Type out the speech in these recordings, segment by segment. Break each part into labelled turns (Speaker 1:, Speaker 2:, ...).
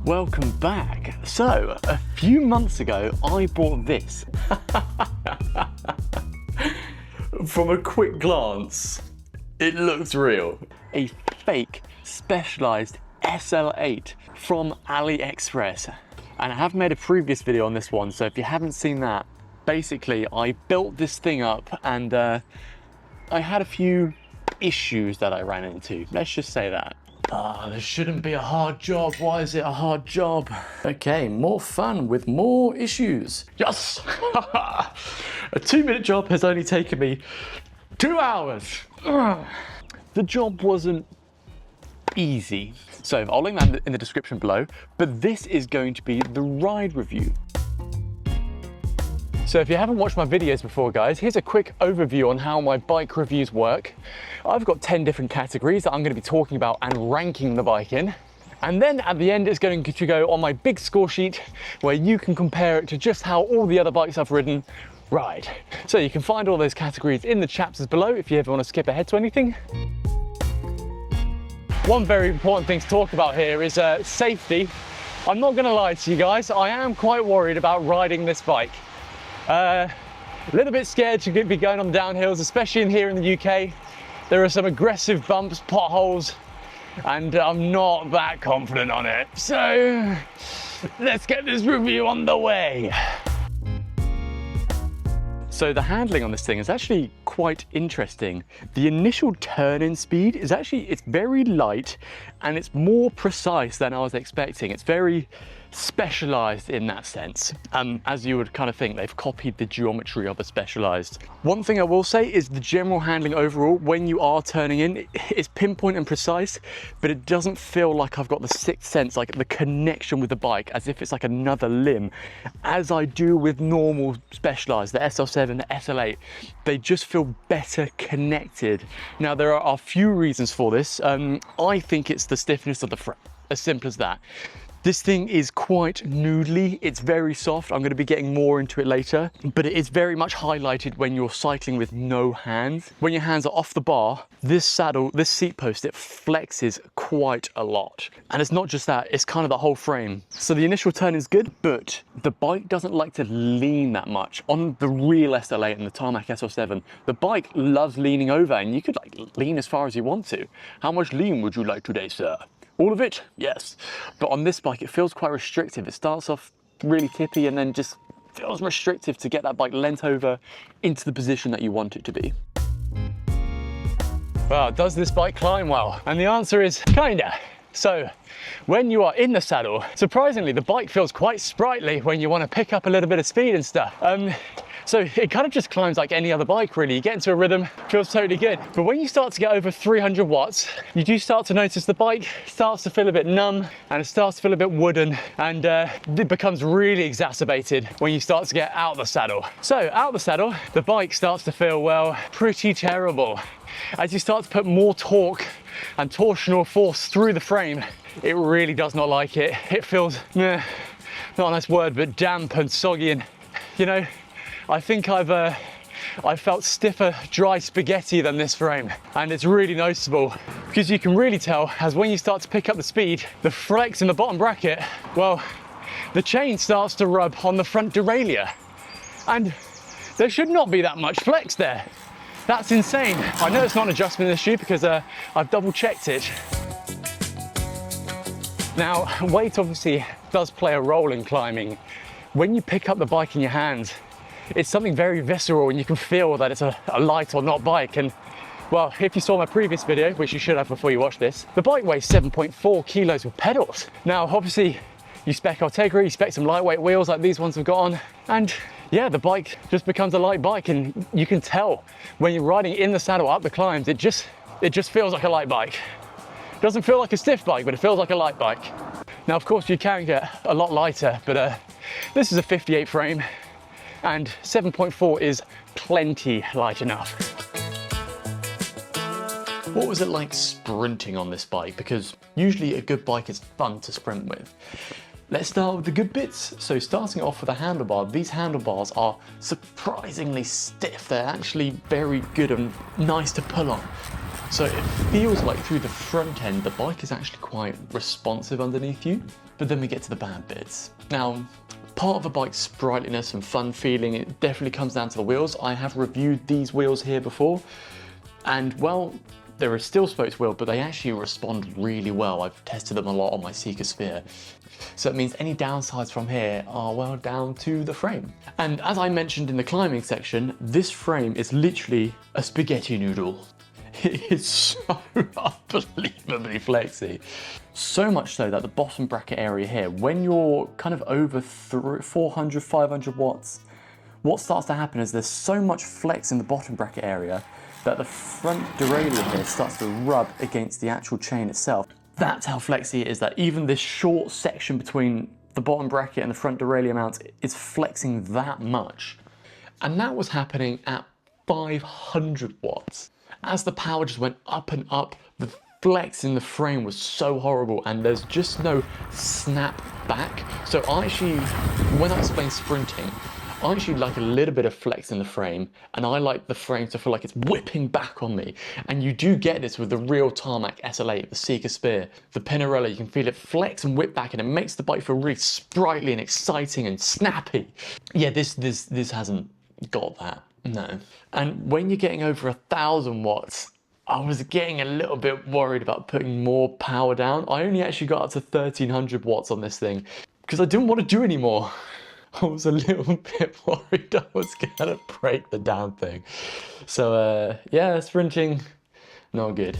Speaker 1: Welcome back. So, a few months ago, I bought this. From a quick glance, it looks real. A fake Specialized SL8 from AliExpress. And I have made a previous video on this one, so if you haven't seen that, basically I built this thing up and I had a few issues that I ran into. Let's just say that. This shouldn't be a hard job. Why is it a hard job? Okay, more fun with more issues. Yes! A 2-minute job has only taken me 2 hours. The job wasn't easy. So I'll link that in the description below, but this is going to be the ride review. So if you haven't watched my videos before, guys, here's a quick overview on how my bike reviews work. I've got 10 different categories that I'm going to be talking about and ranking the bike in. And then at the end, it's going to go on my big score sheet where you can compare it to just how all the other bikes I've ridden ride. So you can find all those categories in the chapters below if you ever want to skip ahead to anything. One very important thing to talk about here is safety. I'm not going to lie to you guys, I am quite worried about riding this bike. A little bit scared to be going on downhills, especially in here in the UK. There are some aggressive bumps, potholes, and I'm not that confident on it. So let's get this review on the way. So the handling on this thing is actually quite interesting. The initial turn-in speed is it's very light and it's more precise than I was expecting. It's very specialized in that sense. As you would kind of think, they've copied the geometry of a Specialized. One thing I will say is the general handling overall, when you are turning in, it's pinpoint and precise, but it doesn't feel like I've got the sixth sense, like the connection with the bike, as if it's like another limb, as I do with normal Specialized, the SL7, the SL8. They just feel better connected. Now, there are a few reasons for this. I think it's the stiffness of the frame, as simple as that. This thing is quite noodly, it's very soft. I'm going to be getting more into it later, but it is very much highlighted when you're cycling with no hands. When your hands are off the bar, this saddle, this seat post, it flexes quite a lot. And it's not just that, it's kind of the whole frame. So the initial turn is good, but the bike doesn't like to lean that much. On the real SL8 and the Tarmac SL7, the bike loves leaning over, and you could like lean as far as you want to. How much lean would you like today, sir? All of it? Yes. But on this bike, it feels quite restrictive. It starts off really tippy and then just feels restrictive to get that bike leant over into the position that you want it to be. Well, does this bike climb well? And the answer is kinda. So when you are in the saddle, surprisingly, the bike feels quite sprightly when you want to pick up a little bit of speed and stuff. So it kind of just climbs like any other bike, really. You get into a rhythm, feels totally good. But when you start to get over 300 watts, you do start to notice the bike starts to feel a bit numb and it starts to feel a bit wooden, and it becomes really exacerbated when you start to get out of the saddle. So out of the saddle, the bike starts to feel, well, pretty terrible. As you start to put more torque and torsional force through the frame, it really does not like it. It feels, not a nice word, but damp and soggy, and you know, I think I've felt stiffer, dry spaghetti than this frame, and it's really noticeable because you can really tell as when you start to pick up the speed, the flex in the bottom bracket, well, the chain starts to rub on the front derailleur, and there should not be that much flex there. That's insane. I know it's not an adjustment issue because I've double checked it. Now, weight obviously does play a role in climbing. When you pick up the bike in your hands, it's something very visceral, and you can feel that it's a light or not bike. And well, if you saw my previous video, which you should have before you watch this, the bike weighs 7.4 kilos with pedals. Now, obviously, you spec Ultegra, you spec some lightweight wheels like these ones have got on, and yeah, the bike just becomes a light bike, and you can tell when you're riding in the saddle up the climbs, it just feels like a light bike. It doesn't feel like a stiff bike, but it feels like a light bike. Now, of course, you can get a lot lighter, but this is a 58 frame, and 7.4 is plenty light enough. What was it like sprinting on this bike? Because usually a good bike is fun to sprint with. Let's start with the good bits. So starting off with a handlebar, these handlebars are surprisingly stiff. They're actually very good and nice to pull on. So it feels like through the front end, the bike is actually quite responsive underneath you, but then we get to the bad bits. Now, part of a bike's sprightliness and fun feeling, it definitely comes down to the wheels. I have reviewed these wheels here before, and well, they're a steel spoked wheel, but they actually respond really well. I've tested them a lot on my Seeker Sphere. So it means any downsides from here are, well, down to the frame. And as I mentioned in the climbing section, this frame is literally a spaghetti noodle. It is so unbelievably flexy. So much so that the bottom bracket area here, when you're kind of over 400, 500 watts, what starts to happen is there's so much flex in the bottom bracket area that the front derailleur here starts to rub against the actual chain itself. That's how flexy it is, that even this short section between the bottom bracket and the front derailleur mount is flexing that much. And that was happening at 500 watts. As the power just went up and up, the flex in the frame was so horrible, and there's just no snap back. So I actually, when I explain sprinting, I actually like a little bit of flex in the frame, and I like the frame to feel like it's whipping back on me. And you do get this with the real Tarmac SL8, the Seeker Sphere, the Pinarello. You can feel it flex and whip back, and it makes the bike feel really sprightly and exciting and snappy. Yeah, this hasn't got that, no. And when you're getting over 1,000 watts, I was getting a little bit worried about putting more power down. I only actually got up to 1,300 watts on this thing because I didn't want to do any more. I was a little bit worried I was gonna break the damn thing. So yeah, sprinting, not good.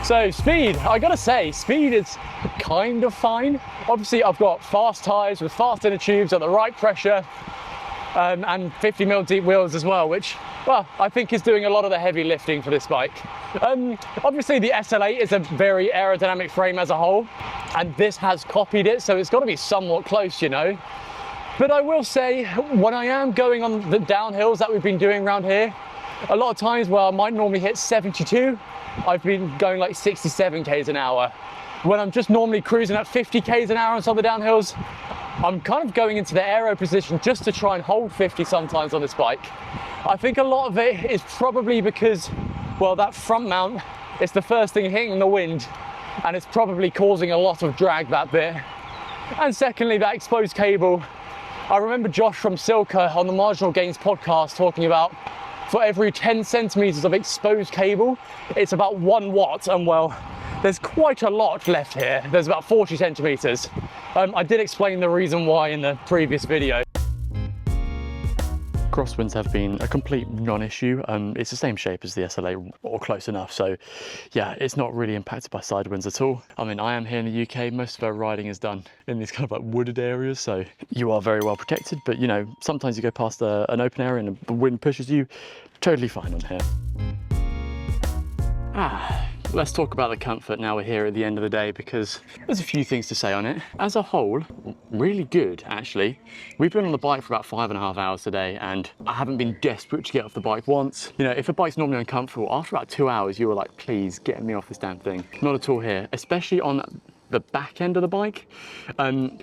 Speaker 1: So speed, I gotta say, speed is kind of fine. Obviously I've got fast tyres with fast inner tubes at the right pressure, and 50mm deep wheels as well, which, well, I think is doing a lot of the heavy lifting for this bike. Obviously the SL8 is a very aerodynamic frame as a whole, and this has copied it, so it's got to be somewhat close, you know. But I will say, when I am going on the downhills that we've been doing around here, a lot of times where I might normally hit 72, I've been going like 67 k's an hour. When I'm just normally cruising at 50 k's an hour on some of the downhills, I'm kind of going into the aero position just to try and hold 50 sometimes on this bike. I think a lot of it is probably because, well, that front mount is the first thing hitting the wind, and it's probably causing a lot of drag, that bit. And secondly, that exposed cable. I remember Josh from Silka on the Marginal Gains podcast talking about for every 10 centimeters of exposed cable, it's about 1 watt, and well, there's quite a lot left here. There's about 40 centimeters. I did explain the reason why in the previous video. Crosswinds have been a complete non-issue. It's the same shape as the SL8 or close enough. So yeah, it's not really impacted by side winds at all. I mean, I am here in the UK. Most of our riding is done in these kind of like wooded areas. So you are very well protected, but you know, sometimes you go past an open area and the wind pushes you, totally fine on here. Let's talk about the comfort now we're here at the end of the day, because there's a few things to say on it. As a whole, really good, actually. We've been on the bike for about 5.5 hours today, and I haven't been desperate to get off the bike once. You know, if a bike's normally uncomfortable, after about 2 hours, you were like, please get me off this damn thing. Not at all here, especially on the back end of the bike.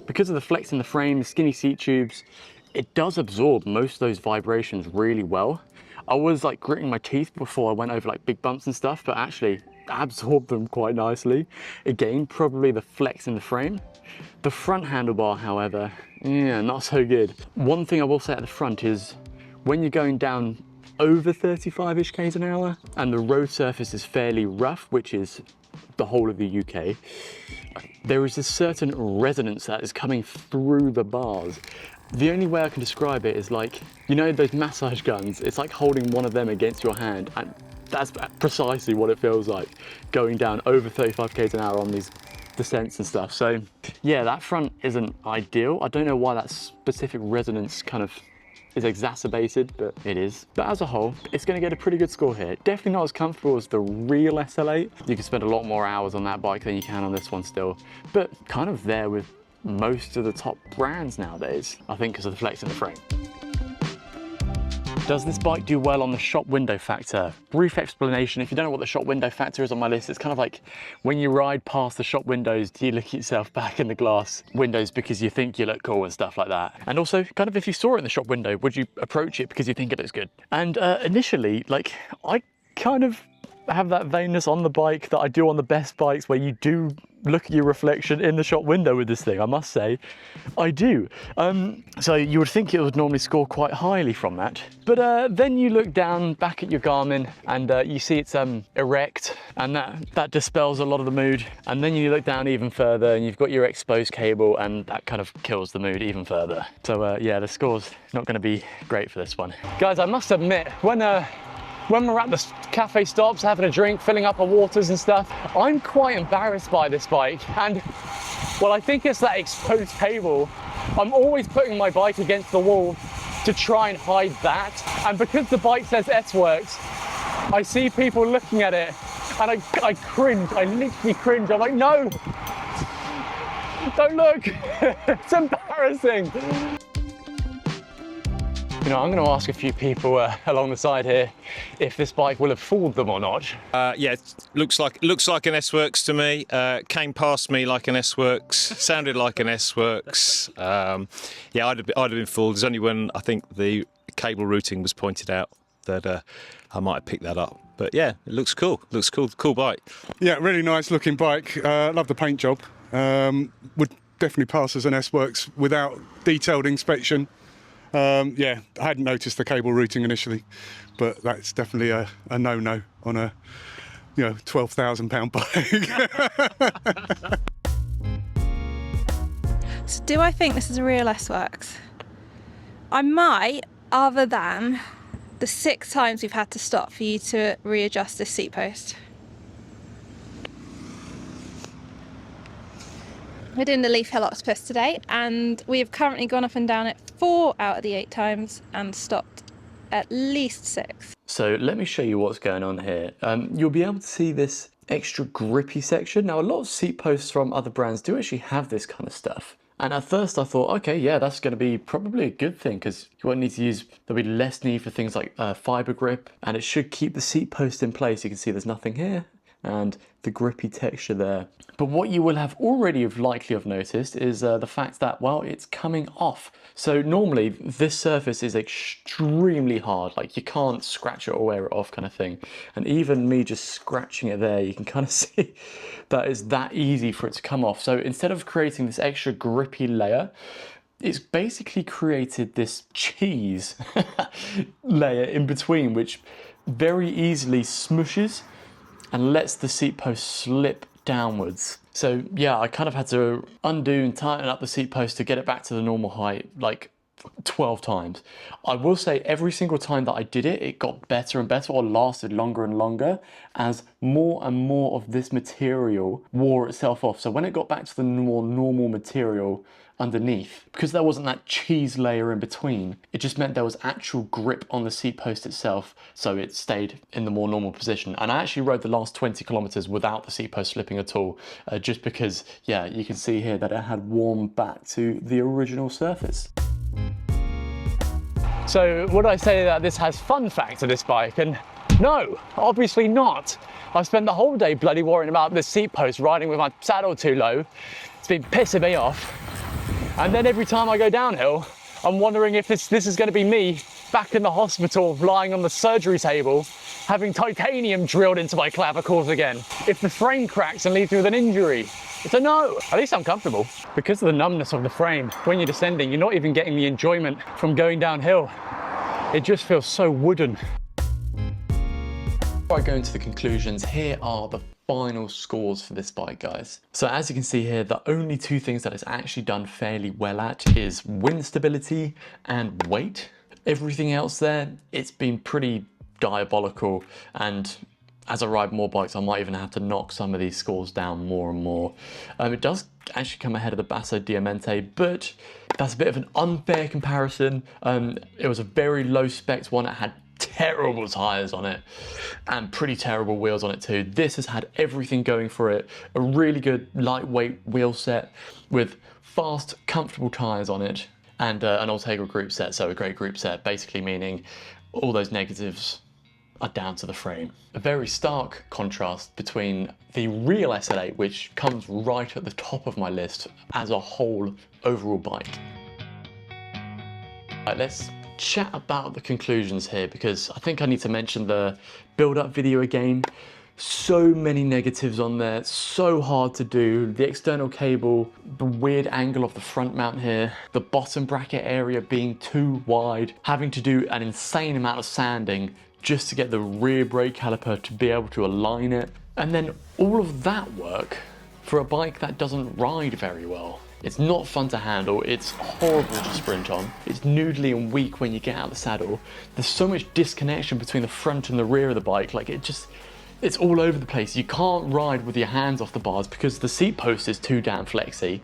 Speaker 1: Because of the flex in the frame, the skinny seat tubes, it does absorb most of those vibrations really well. I was like gritting my teeth before I went over like big bumps and stuff, but actually absorbed them quite nicely. Again, probably the flex in the frame. The front handlebar, however, yeah, not so good. One thing I will say at the front is when you're going down over 35-ish k's an hour and the road surface is fairly rough, which is the whole of the UK, there is a certain resonance that is coming through the bars. The only way I can describe it is like, you know those massage guns? It's like holding one of them against your hand, and that's precisely what it feels like going down over 35 k's an hour on these descents and stuff. So yeah, that front isn't ideal. I don't know why that specific resonance kind of is exacerbated, but it is. But as a whole, it's going to get a pretty good score here. Definitely not as comfortable as the real SL8. You can spend a lot more hours on that bike than you can on this one still, but kind of there with most of the top brands nowadays, I think, because of the flex in the frame. Does this bike do well on the shop window factor? Brief explanation, if you don't know what the shop window factor is on my list, it's kind of like when you ride past the shop windows, do you look at yourself back in the glass windows because you think you look cool and stuff like that? And also, kind of if you saw it in the shop window, would you approach it because you think it looks good? And initially, like, I kind of have that vainness on the bike that I do on the best bikes, where you do look at your reflection in the shop window with this thing. I must say, I do. So you would think it would normally score quite highly from that. But then you look down back at your Garmin and you see it's erect, and that dispels a lot of the mood. And then you look down even further and you've got your exposed cable, and that kind of kills the mood even further. So yeah, the score's not going to be great for this one. Guys, I must admit, when we're at the cafe stops, having a drink, filling up our waters and stuff, I'm quite embarrassed by this bike. And well, I think it's that exposed cable. I'm always putting my bike against the wall to try and hide that. And because the bike says S-Works, I see people looking at it and I cringe, I literally cringe. I'm like, no, don't look, it's embarrassing. You know, I'm going to ask a few people along the side here if this bike will have fooled them or not.
Speaker 2: Yeah, it looks like an S-Works to me. Came past me like an S-Works, sounded like an S-Works. Yeah, I'd have been fooled. It's only when I think the cable routing was pointed out that I might have picked that up. But yeah, it looks cool. Looks cool. Cool bike.
Speaker 3: Yeah, really nice looking bike. Love the paint job. Would definitely pass as an S-Works without detailed inspection. Yeah, I hadn't noticed the cable routing initially, but that's definitely a no-no on a, you know, £12,000 bike.
Speaker 4: So do I think this is a real S-Works? I might, other than the 6 times we've had to stop for you to readjust this seat post. We're doing the Leaf Hill Octopus today, and we have currently gone up and down it 4 out of the 8 times and stopped at least 6.
Speaker 1: So let me show you what's going on here. You'll be able to see this extra grippy section. Now, a lot of seat posts from other brands do actually have this kind of stuff. And at first I thought, okay, yeah, that's going to be probably a good thing, because you won't need to use, there'll be less need for things like fiber grip, and it should keep the seat post in place. You can see there's nothing here and the grippy texture there. But what you will have already likely have noticed is the fact that, well, it's coming off. So normally this surface is extremely hard, like you can't scratch it or wear it off kind of thing. And even me just scratching it there, you can kind of see that it's that easy for it to come off. So instead of creating this extra grippy layer, it's basically created this cheese layer in between, which very easily smushes and lets the seat post slip downwards. So yeah, I kind of had to undo and tighten up the seat post to get it back to the normal height like 12 times. I will say every single time that I did it, it got better and better, or lasted longer and longer as more and more of this material wore itself off. So when it got back to the more normal material underneath, because there wasn't that cheese layer in between, it just meant there was actual grip on the seat post itself, so it stayed in the more normal position. And I actually rode the last 20 kilometers without the seat post slipping at all, just because, yeah, you can see here that it had warmed back to the original surface. So would I say that this has fun factor, this bike? And no, obviously not. I've spent the whole day bloody worrying about this seat post, riding with my saddle too low. It's been pissing me off. And then every time I go downhill, I'm wondering if this is going to be me back in the hospital, lying on the surgery table, having titanium drilled into my clavicles again. If the frame cracks and leaves me with an injury, it's a no. At least I'm comfortable. Because of the numbness of the frame, when you're descending, you're not even getting the enjoyment from going downhill. It just feels so wooden. Before I go into the conclusions, here are the final scores for this bike, guys. So as you can see here, the only 2 things that it's actually done fairly well at is wind stability and weight. Everything else there, it's been pretty diabolical, and as I ride more bikes, I might even have to knock some of these scores down more and more. It does actually come ahead of the Basso Diamante, but that's a bit of an unfair comparison. It was a very low specs one. It had terrible tires on it and pretty terrible wheels on it too. This has had everything going for it. A really good lightweight wheel set with fast, comfortable tires on it, and an Ultegra group set, so a great group set, basically meaning all those negatives are down to the frame. A very stark contrast between the real SL8, which comes right at the top of my list as a whole overall bike. Right, let's chat about the conclusions here because I think I need to mention the build-up video again. So many negatives on there, so hard to do. The external cable, the weird angle of the front mount here, the bottom bracket area being too wide, having to do an insane amount of sanding just to get the rear brake caliper to be able to align it. And then all of that work for a bike that doesn't ride very well. It's not fun to handle, it's horrible to sprint on, it's noodly and weak when you get out of the saddle. There's so much disconnection between the front and the rear of the bike, like it's all over the place. You can't ride with your hands off the bars because the seat post is too damn flexy.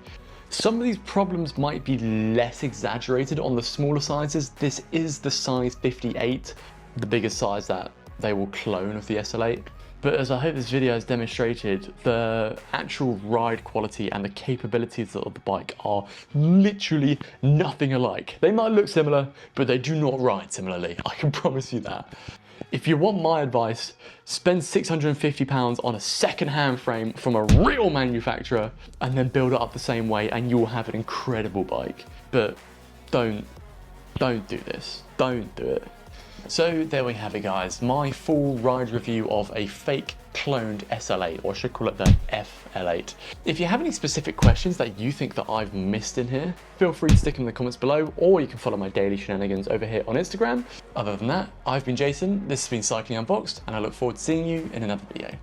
Speaker 1: Some of these problems might be less exaggerated on the smaller sizes. This is the size 58, the biggest size that they will clone of the SL8. But as I hope this video has demonstrated, the actual ride quality and the capabilities of the bike are literally nothing alike. They might look similar, but they do not ride similarly. I can promise you that. If you want my advice, spend £650 on a second-hand frame from a real manufacturer and then build it up the same way and you will have an incredible bike. But don't do this. Don't do it. So there we have it, guys, my full ride review of a fake cloned SL8, or I should call it the FL8. If you have any specific questions that you think that I've missed in here, feel free to stick them in the comments below, or you can follow my daily shenanigans over here on Instagram. Other than that, I've been Jason, this has been Cycling Unboxed, and I look forward to seeing you in another video.